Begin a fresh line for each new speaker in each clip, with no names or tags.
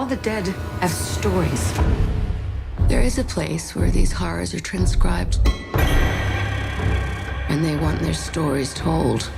all the dead have stories. There is a place where these horrors are transcribed, and they want their stories told.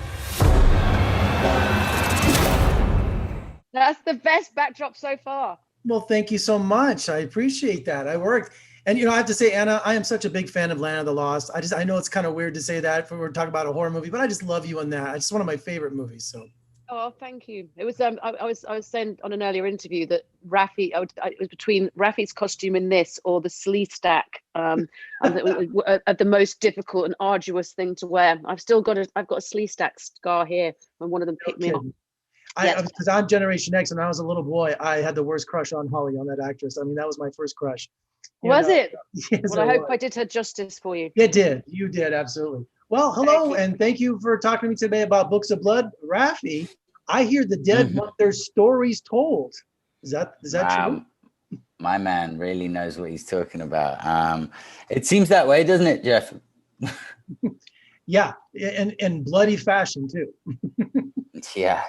That's the best backdrop so far.
Well, thank you so much. I appreciate that. I worked. And, I have to say, Anna, I am such a big fan of Land of the Lost. I know it's kind of weird to say that if we're talking about a horror movie, but I just love you on that. It's one of my favorite movies. So.
Oh, thank you. It was I was saying on an earlier interview that Rafi, it was between Rafi's costume in this or the slee stack, and the most difficult and arduous thing to wear. I've got a slee stack scar here when one of them picked me up.
Because I'm Generation X, and when I was a little boy, I had the worst crush on Holly, on that actress. I mean, that was my first crush.
Was it?
Yes,
well, I hope I did her justice for you.
It did. You did, absolutely. Well, hello, and thank you for talking to me today about Books of Blood. Rafi, I hear the dead want their stories told. Is that true?
My man really knows what he's talking about. It seems that way, doesn't it, Jeff?
Yeah, in bloody fashion, too.
Yeah.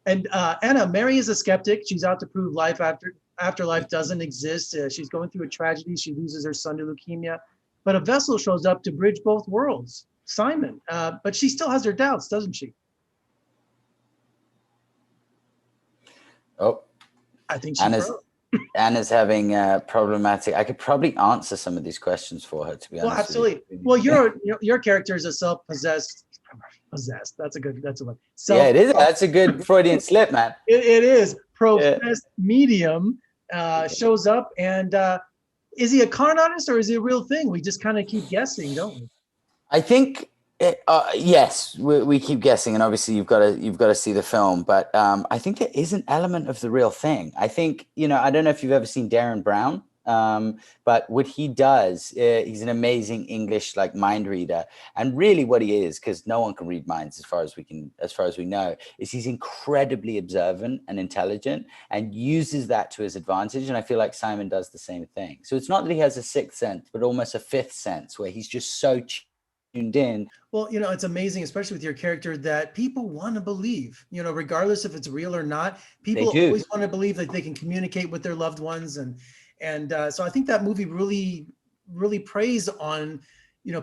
And Anna, Mary is a skeptic. She's out to prove life afterlife doesn't exist. She's going through a tragedy. She loses her son to leukemia. But a vessel shows up to bridge both worlds, Simon. But she still has her doubts, doesn't she?
Oh,
I think she
Anna's having problematic. I could probably answer some of these questions for her, to be honest.
Well, absolutely. Well, your character is a self-possessed. That's a one.
Yeah, it is. That's a good Freudian slip, man.
It is. Professed medium shows up, and is he a con artist or is he a real thing? We just kind of keep guessing, don't we?
I think yes, we keep guessing, and obviously you've got to see the film. But I think there is an element of the real thing. I think I don't know if you've ever seen Darren Brown. But what he does, he's an amazing English mind reader, and really what he is, because no one can read minds as far as we know, is he's incredibly observant and intelligent and uses that to his advantage. And I feel like Simon does the same thing. So it's not that he has a sixth sense, but almost a fifth sense, where he's just so tuned in.
Well, it's amazing, especially with your character, that people want to believe, regardless if it's real or not. People always want to believe that they can communicate with their loved ones, and so I think that movie really, really preys on,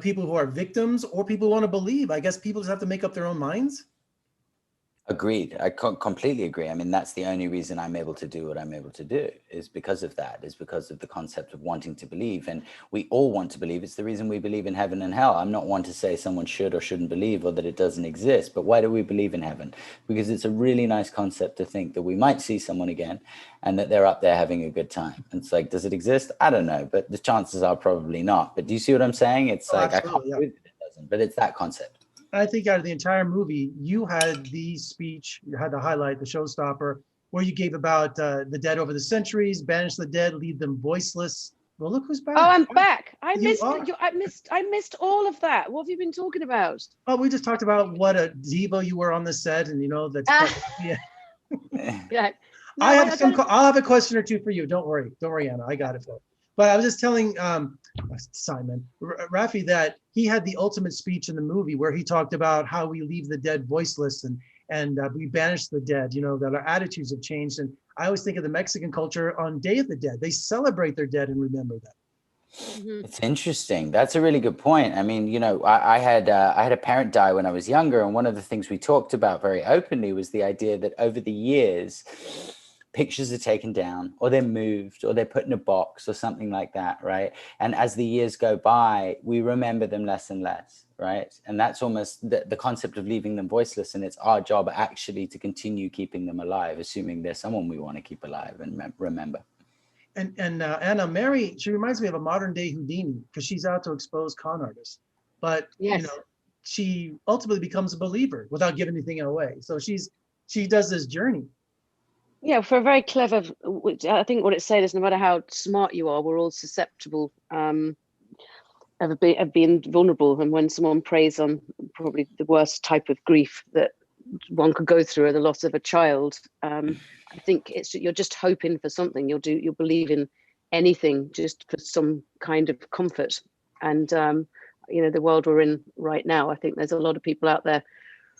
people who are victims or people who want to believe. I guess people just have to make up their own minds.
Agreed. I completely agree. I mean, that's the only reason I'm able to do what I'm able to do, is because of that, is because of the concept of wanting to believe. And we all want to believe. It's the reason we believe in heaven and hell. I'm not one to say someone should or shouldn't believe, or that it doesn't exist. But why do we believe in heaven? Because it's a really nice concept to think that we might see someone again and that they're up there having a good time. And it's like, does it exist? I don't know, but the chances are probably not. But do you see what I'm saying? It's I can't believe it doesn't, but it's that concept.
I think out of the entire movie, you had the speech, you had the highlight, the showstopper, where you gave about the dead over the centuries, banish the dead, leave them voiceless. Well, look who's back.
Oh, I'm back. I missed all of that. What have you been talking about?
Oh, we just talked about what a diva you were on the set, and
Yeah. No,
I'll have a question or two for you. Don't worry, Anna. I got it for you. But I was just telling Simon, Rafi, that he had the ultimate speech in the movie where he talked about how we leave the dead voiceless and we banish the dead, that our attitudes have changed. And I always think of the Mexican culture on Day of the Dead. They celebrate their dead and remember them.
Mm-hmm.
It's interesting. That's a really good point. I mean, I had a parent die when I was younger. And one of the things we talked about very openly was the idea that over the years, pictures are taken down, or they're moved, or they're put in a box or something like that, right? And as the years go by, we remember them less and less, right? And that's almost the concept of leaving them voiceless, and it's our job actually to continue keeping them alive, assuming there's someone we want to keep alive and remember.
And Anna, Mary, she reminds me of a modern day Houdini, because she's out to expose con artists. But, she ultimately becomes a believer without giving anything away. So she does this journey.
Yeah, for a very clever, I think what it's saying is no matter how smart you are, we're all susceptible of being vulnerable. And when someone preys on probably the worst type of grief that one could go through, the loss of a child, I think you're just hoping for something. You'll believe in anything just for some kind of comfort. And the world we're in right now, I think there's a lot of people out there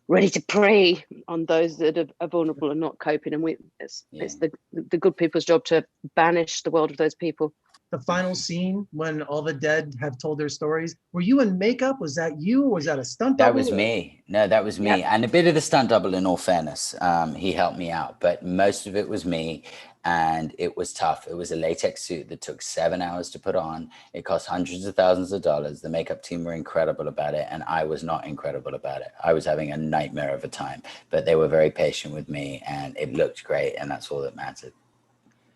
ready to prey on those that are vulnerable and not coping. And it's the good people's job to banish the world of those people.
The final scene when all the dead have told their stories. Were you in makeup? Was that you? Or was that a stunt double?
That was me. No, that was me.
Yep.
And a bit of the stunt double, in all fairness. He helped me out, but most of it was me. And it was tough. It was a latex suit that took 7 hours to put on. It cost hundreds of thousands of dollars. The makeup team were incredible about it, and I was not incredible about it. I was having a nightmare of a time, but they were very patient with me, and it looked great, and that's all that mattered.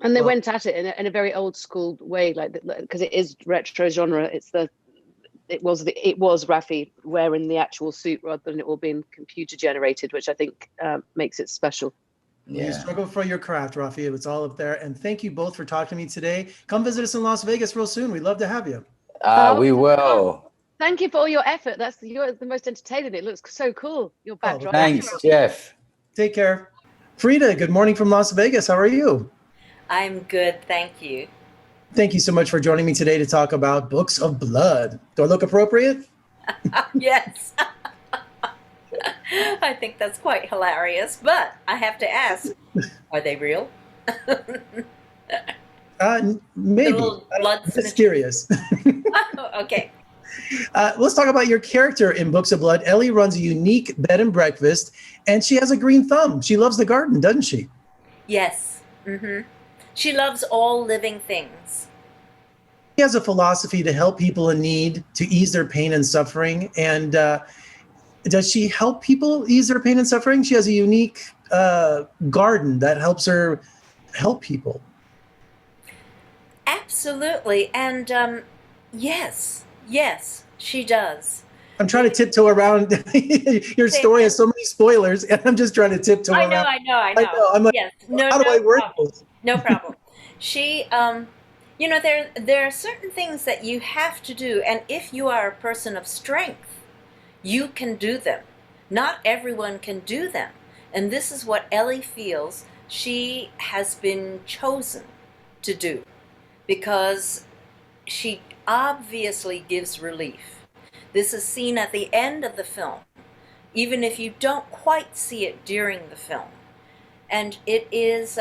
And they went at it in a very old school way, like because it is retro genre. It was Rafi wearing the actual suit rather than it all being computer generated, which I think makes it special.
Yeah.
You struggle for your craft, Rafi. It's all up there. And thank you both for talking to me today. Come visit us in Las Vegas real soon. We'd love to have you.
We will.
Thank you for all your effort. You're the most entertaining. It looks so cool. Your backdrop.
Thanks, Jeff.
Take care. Freda, good morning from Las Vegas. How are you?
I'm good, thank you.
Thank you so much for joining me today to talk about Books of Blood. Do I look appropriate?
Yes. I think that's quite hilarious, but I have to ask, are they real?
Maybe.
Blood
Just curious.
Okay.
Let's talk about your character in Books of Blood. Ellie runs a unique bed and breakfast, and she has a green thumb. She loves the garden, doesn't she?
Yes. Mm-hmm. She loves all living things.
She has a philosophy to help people in need, to ease their pain and suffering. And does she help people ease their pain and suffering? She has a unique garden that helps her help people.
Absolutely. And yes, she does.
I'm trying to tiptoe around. Your story has so many spoilers, and I'm just trying to tiptoe around.
I know.
I'm like,
yes.
how do I word this?
No problem. She, there are certain things that you have to do, and if you are a person of strength, you can do them. Not everyone can do them. And this is what Ellie feels she has been chosen to do, because she obviously gives relief. This is seen at the end of the film, even if you don't quite see it during the film. And it is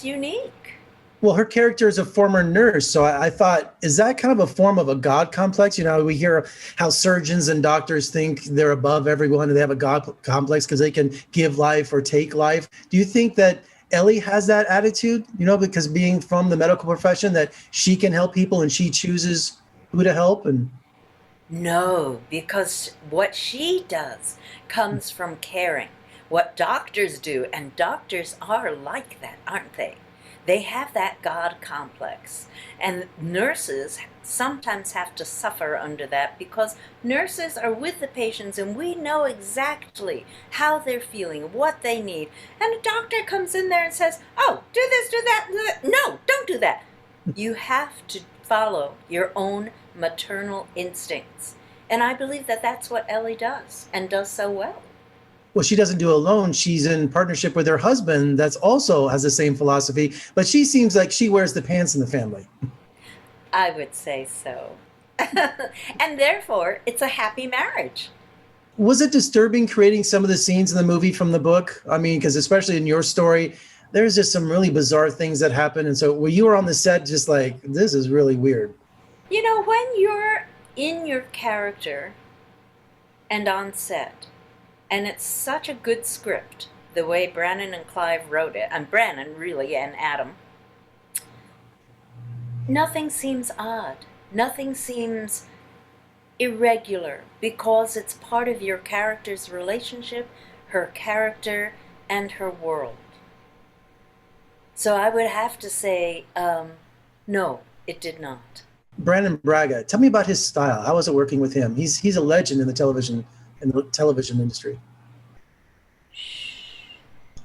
unique.
Well, her character is a former nurse, so I thought, is that kind of a form of a God complex? You know, we hear how surgeons and doctors think they're above everyone and they have a God complex because they can give life or take life. Do you think that Ellie has that attitude, because being from the medical profession, that she can help people and she chooses who to help? And
no, because what she does comes from caring. What doctors do, and doctors are like that, aren't they? They have that God complex. And nurses sometimes have to suffer under that because nurses are with the patients and we know exactly how they're feeling, what they need. And a doctor comes in there and says, oh, do this, do that, do that. No, don't do that. You have to follow your own maternal instincts. And I believe that that's what Ellie does, and does so well.
Well, she doesn't do it alone. She's in partnership with her husband that's also has the same philosophy, but she seems like she wears the pants in the family.
I would say so. And therefore, it's a happy marriage.
Was it disturbing creating some of the scenes in the movie from the book? I mean, because especially in your story, there's just some really bizarre things that happen. And so when you were on the set, just like, this is really weird.
When you're in your character and on set, and it's such a good script, the way Brannon and Clive wrote it, and Brannon really, and Adam, nothing seems odd. Nothing seems irregular because it's part of your character's relationship, her character, and her world. So I would have to say, no, it did not.
Brannon Braga, tell me about his style. How was it working with him? He's a legend in the television industry.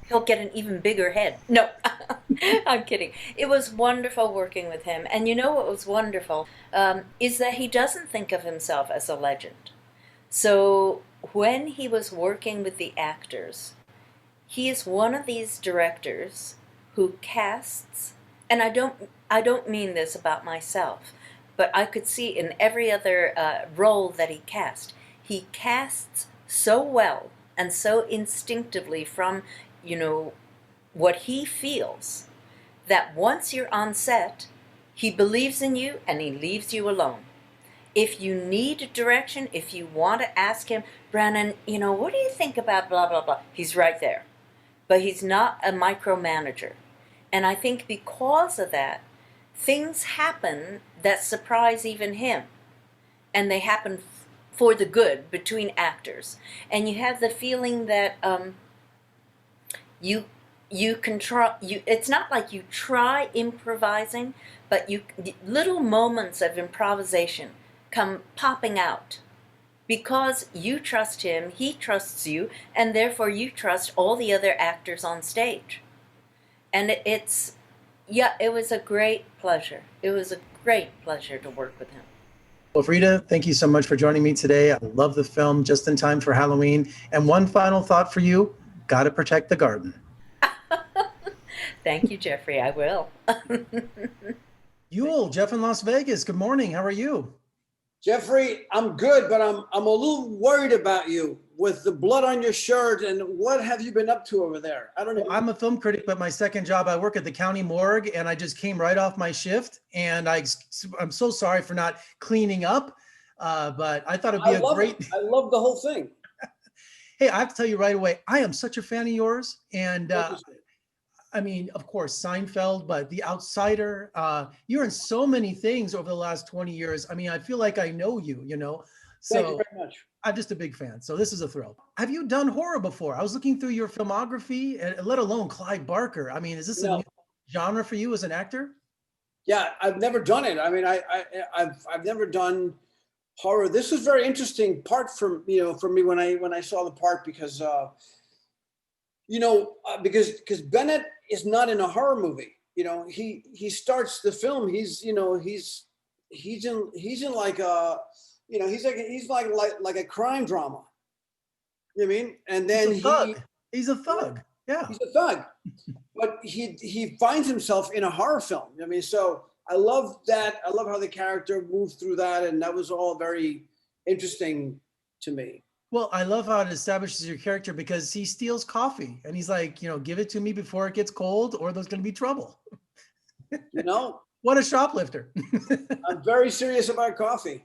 He'll get an even bigger head. No, I'm kidding. It was wonderful working with him. And what was wonderful is that he doesn't think of himself as a legend. So when he was working with the actors, he is one of these directors who casts, and I don't mean this about myself, but I could see in every other role that he cast, he casts so well and so instinctively from, what he feels, that once you're on set, he believes in you and he leaves you alone. If you need direction, if you want to ask him, Brannon, what do you think about blah, blah, blah? He's right there. But he's not a micromanager. And I think because of that, things happen that surprise even him. And they happen for the good between actors. And you have the feeling that you can try, it's not like you try improvising, but little moments of improvisation come popping out because you trust him, he trusts you, and therefore you trust all the other actors on stage. And it was a great pleasure. It was a great pleasure to work with him.
Well, Freda, thank you so much for joining me today. I love the film, just in time for Halloween. And one final thought for you, gotta protect the garden.
Thank you, Jeffrey, I will.
Yule, Jeff in Las Vegas, good morning, how are you?
Jeffrey, I'm good, but I'm a little worried about you with the blood on your shirt. And what have you been up to over there? I don't know.
I'm a film critic, but my second job, I work at the county morgue, and I just came right off my shift. And I'm so sorry for not cleaning up, but I thought it'd be
I love the whole thing.
Hey, I have to tell you right away, I am such a fan of yours. And I mean, of course, Seinfeld, but The Outsider, you're in so many things over the last 20 years. I mean, I feel like I know you, So
thank you very much.
I'm just a big fan. So this is a thrill. Have you done horror before? I was looking through your filmography, and let alone Clive Barker. I mean, is this a new genre for you as an actor?
Yeah, I've never done it. I mean, I've never done horror. This was very interesting part for me when I saw the part because because Bennett is not in a horror movie. He starts the film. He's in like a he's like a crime drama. You know what I mean? And then
he's a thug. Yeah,
he's a thug. But he finds himself in a horror film. I mean, so I love that. I love how the character moved through that, and that was all very interesting to me.
Well, I love how it establishes your character because he steals coffee and he's like, give it to me before it gets cold or there's going to be trouble. What a shoplifter.
I'm very serious about coffee.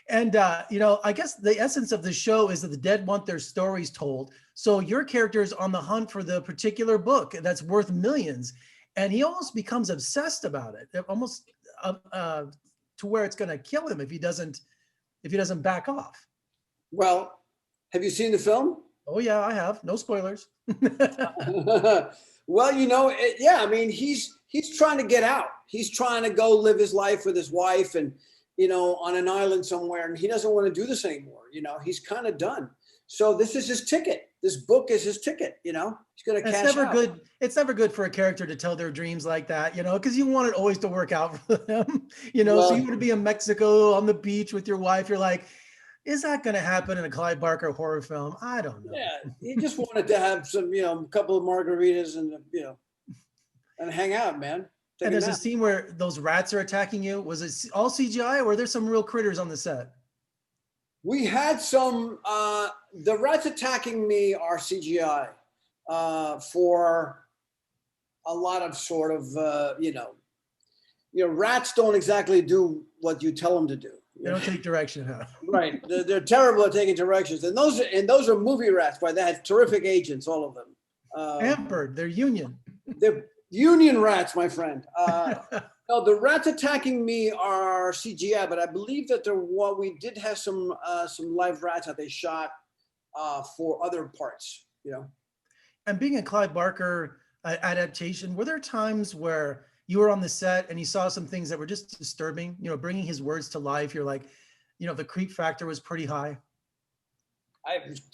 And, I guess the essence of the show is that the dead want their stories told. So your character is on the hunt for the particular book that's worth millions. And he almost becomes obsessed about it, almost to where it's going to kill him if he doesn't back off.
Well, have you seen the film?
Oh yeah, I have. No spoilers.
Well, I mean, he's trying to get out. He's trying to go live his life with his wife and, on an island somewhere. And he doesn't want to do this anymore. He's kind of done. So this is his ticket. This book is his ticket, He's going to cash out.
It's never good for a character to tell their dreams like that, because you want it always to work out for them, so you want to be in Mexico on the beach with your wife. You're like, is that going to happen in a Clive Barker horror film? I don't know.
Yeah, he just wanted to have some, a couple of margaritas and, and hang out, man.
And there's a scene where those rats are attacking you. Was it all CGI or were there some real critters on the set?
We had some, the rats attacking me are CGI for a lot of sort of, rats don't exactly do what you tell them to do.
They don't take direction, huh?
Right. They're terrible at taking directions. And those are movie rats, but they had terrific agents, all of them.
Pampered, they're union.
They're union rats, my friend. No, the rats attacking me are CGI, but I believe that we did have some live rats that they shot for other parts,
And being a Clive Barker adaptation, were there times where you were on the set and you saw some things that were just disturbing, bringing his words to life? You're like, the creep factor was pretty high.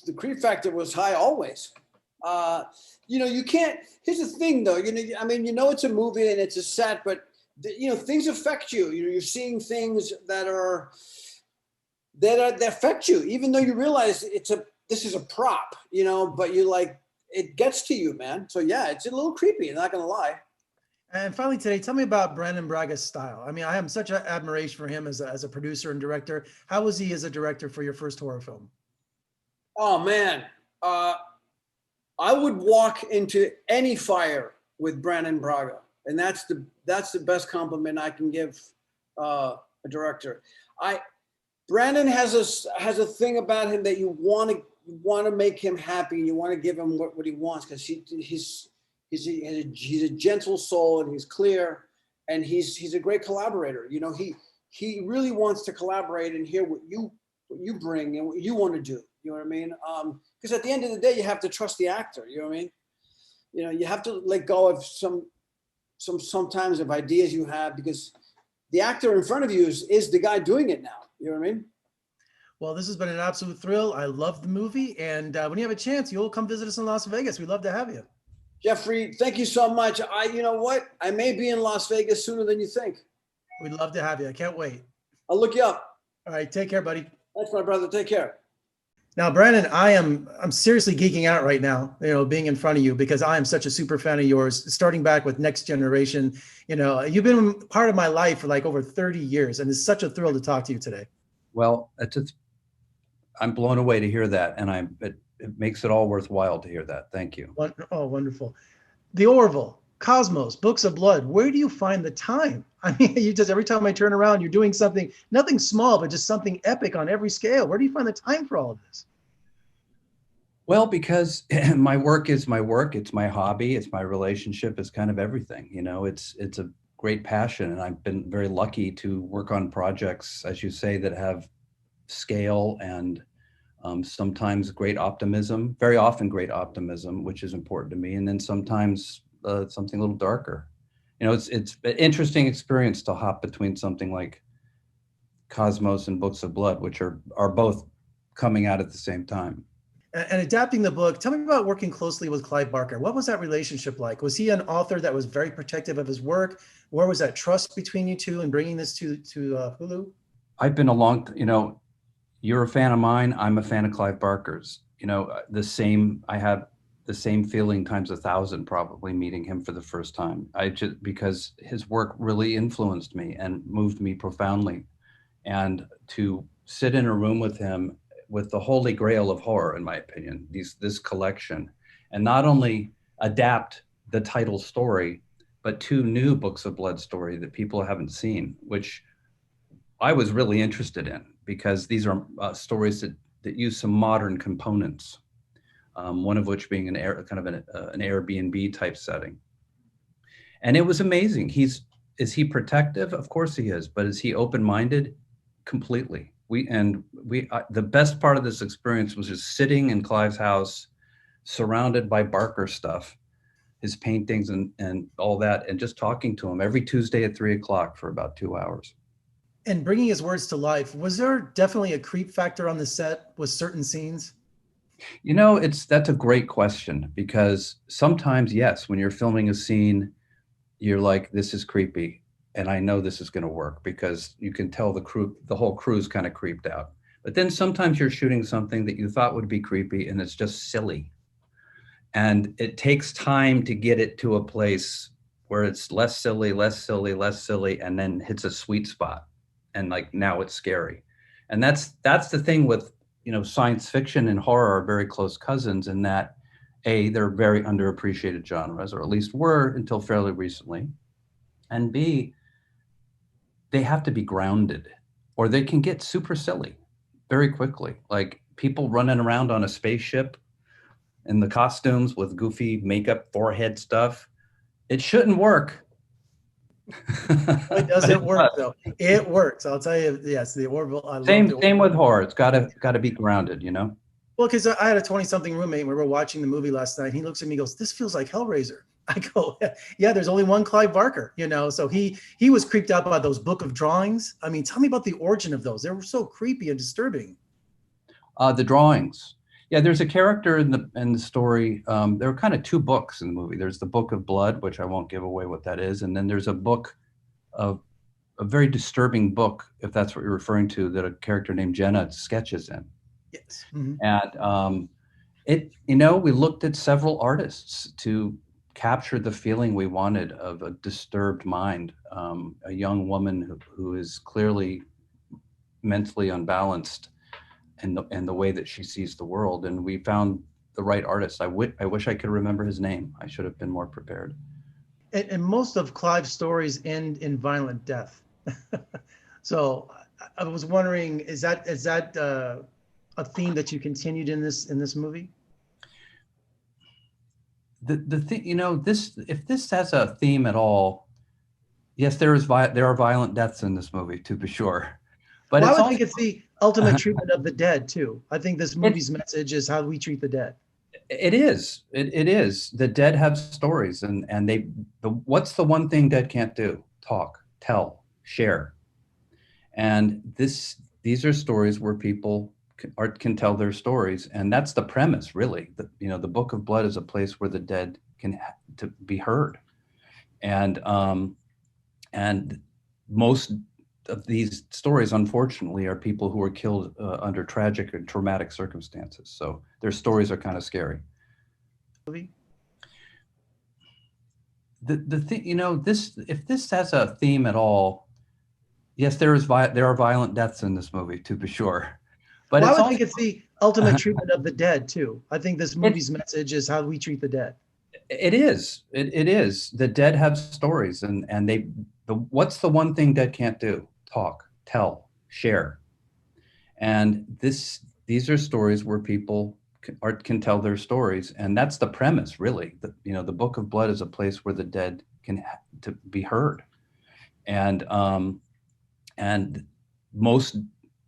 The creep factor was high always. You can't, here's the thing though, it's a movie and it's a set, but things affect you. You're seeing things that affect you, even though you realize this is a prop, but it gets to you, man. So yeah, it's a little creepy, I'm not gonna lie.
And finally today, tell me about Brannon Braga's style. I mean, I have such an admiration for him as a producer and director. How was he as a director for your first horror film?
Oh man, I would walk into any fire with Brannon Braga, and that's the best compliment I can give a director. Brannon has a thing about him that you want to make him happy, and you want to give him what he wants, because he's a gentle soul, and he's clear, and he's a great collaborator. You know, he really wants to collaborate and hear what you bring and what you want to do. You know what I mean? Because at the end of the day, you have to trust the actor. You know what I mean? You know, you have to let go of sometimes of ideas you have, because the actor in front of you is the guy doing it now. You know what I mean?
Well, this has been an absolute thrill. I love the movie. And when you have a chance, you'll come visit us in Las Vegas. We'd love to have you.
Jeffrey, thank you so much. You know what? I may be in Las Vegas sooner than you think.
We'd love to have you. I can't wait.
I'll look you up.
All right. Take care, buddy.
Thanks, my brother. Take care.
Now, Brannon, I'm seriously geeking out right now, being in front of you, because I am such a super fan of yours, starting back with Next Generation. You've been part of my life for like over 30 years, and it's such a thrill to talk to you today.
Well, I'm blown away to hear that, and it makes it all worthwhile to hear that. Thank you.
Oh, wonderful. The Orville, Cosmos, Books of Blood. Where do you find the time? I mean, every time I turn around, you're doing something, nothing small, but just something epic on every scale. Where do you find the time for all of this?
Well, because my work is my work. It's my hobby. It's my relationship. It's kind of everything. It's a great passion, and I've been very lucky to work on projects, as you say, that have scale and sometimes great optimism, very often great optimism, which is important to me, and then sometimes something a little darker. It's an interesting experience to hop between something like Cosmos and Books of Blood, which are both coming out at the same time.
And adapting the book, tell me about working closely with Clive Barker. What was that relationship like? Was he an author that was very protective of his work? Where was that trust between you two in bringing this to Hulu?
I've been you're a fan of mine. I'm a fan of Clive Barker's. I have the same feeling times 1,000 probably meeting him for the first time. Because his work really influenced me and moved me profoundly. And to sit in a room with him, with the holy grail of horror, in my opinion, this collection, and not only adapt the title story, but 2 new Books of Blood story that people haven't seen, which I was really interested in, because these are stories that use some modern components, one of which being an Airbnb type setting. And it was amazing. Is he protective? Of course he is, but is he open-minded? Completely. The best part of this experience was just sitting in Clive's house, surrounded by Barker stuff, his paintings and all that, and just talking to him every Tuesday at 3:00 for about 2 hours.
And bringing his words to life, was there definitely a creep factor on the set with certain scenes?
That's a great question, because sometimes, yes, when you're filming a scene, you're like, this is creepy. And I know this is going to work, because you can tell the whole crew's kind of creeped out. But then sometimes you're shooting something that you thought would be creepy, and it's just silly. And it takes time to get it to a place where it's less silly, and then hits a sweet spot. And like, now it's scary. And that's the thing with, science fiction and horror are very close cousins, in that A, they're very underappreciated genres, or at least were until fairly recently. And B, they have to be grounded, or they can get super silly very quickly. Like people running around on a spaceship in the costumes with goofy makeup, forehead stuff. It shouldn't work.
It doesn't work though. It works. I'll tell you. Yes, the Orville.
Same with horror. It's got to be grounded,
Well, because I had a 20-something roommate, and we were watching the movie last night. He looks at me and goes, "This feels like Hellraiser." I go, "Yeah, there's only one Clive Barker, So he was creeped out by those book of drawings. I mean, tell me about the origin of those. They were so creepy and disturbing.
The drawings. Yeah, there's a character in the story. There are kind of 2 books in the movie. There's the Book of Blood, which I won't give away what that is, and then there's a book of a very disturbing book, if that's what you're referring to, that a character named Jenna sketches in.
Yes. Mm-hmm.
And we looked at several artists to capture the feeling we wanted of a disturbed mind, a young woman who is clearly mentally unbalanced, and the way that she sees the world. And we found the right artist. I wish I could remember his name. I should have been more prepared.
And most of Clive's stories end in violent death. So I was wondering, is that a theme that you continued in this movie?
The thing, if this has a theme at all, yes, there are violent deaths in this movie, to be sure. But
well,
it's
I would think it's the ultimate treatment of the dead too. I think this movie's message is how we treat the dead.
It is. It is. The dead have stories, and what's the one thing dead can't do? Talk, tell, share. And these are stories where people can tell their stories, and that's the premise, really. The Book of Blood is a place where the dead can to be heard, and most of these stories, unfortunately, are people who are killed under tragic and traumatic circumstances. So their stories are kind of scary. The thing, if this has a theme at all, yes, there are violent deaths in this movie, to be sure. But
well, I would think it's the ultimate treatment of the dead too. I think this movie's message is how we treat the dead.
It is. It is. The dead have stories, and what's the one thing dead can't do? Talk, tell, share. And these are stories where people can tell their stories, and that's the premise, really. The Book of Blood is a place where the dead can to be heard, and most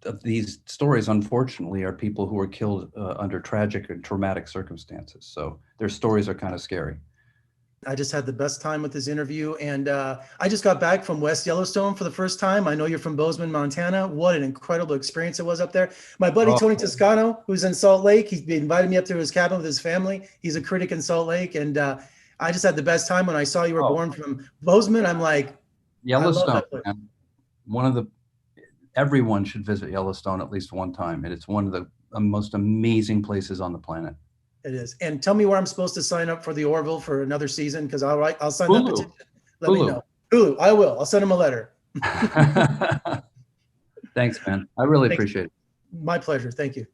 of these stories, unfortunately, are people who are killed under tragic and traumatic circumstances. So their stories are kind of scary.
I just had the best time with this interview, and I just got back from West Yellowstone for the first time. I know you're from Bozeman, Montana. What an incredible experience it was up there. My buddy Tony Toscano, who's in Salt Lake, he invited me up to his cabin with his family. He's a critic in Salt Lake, and I just had the best time when I saw you were born from Bozeman. I'm like,
Yellowstone. Everyone should visit Yellowstone at least one time, and it's one of the most amazing places on the planet.
It is. And tell me where I'm supposed to sign up for the Orville for another season, because I'll sign that petition. Let me know. Hulu, I will. I'll send him a letter.
Thanks, man. I really appreciate it.
My pleasure. Thank you.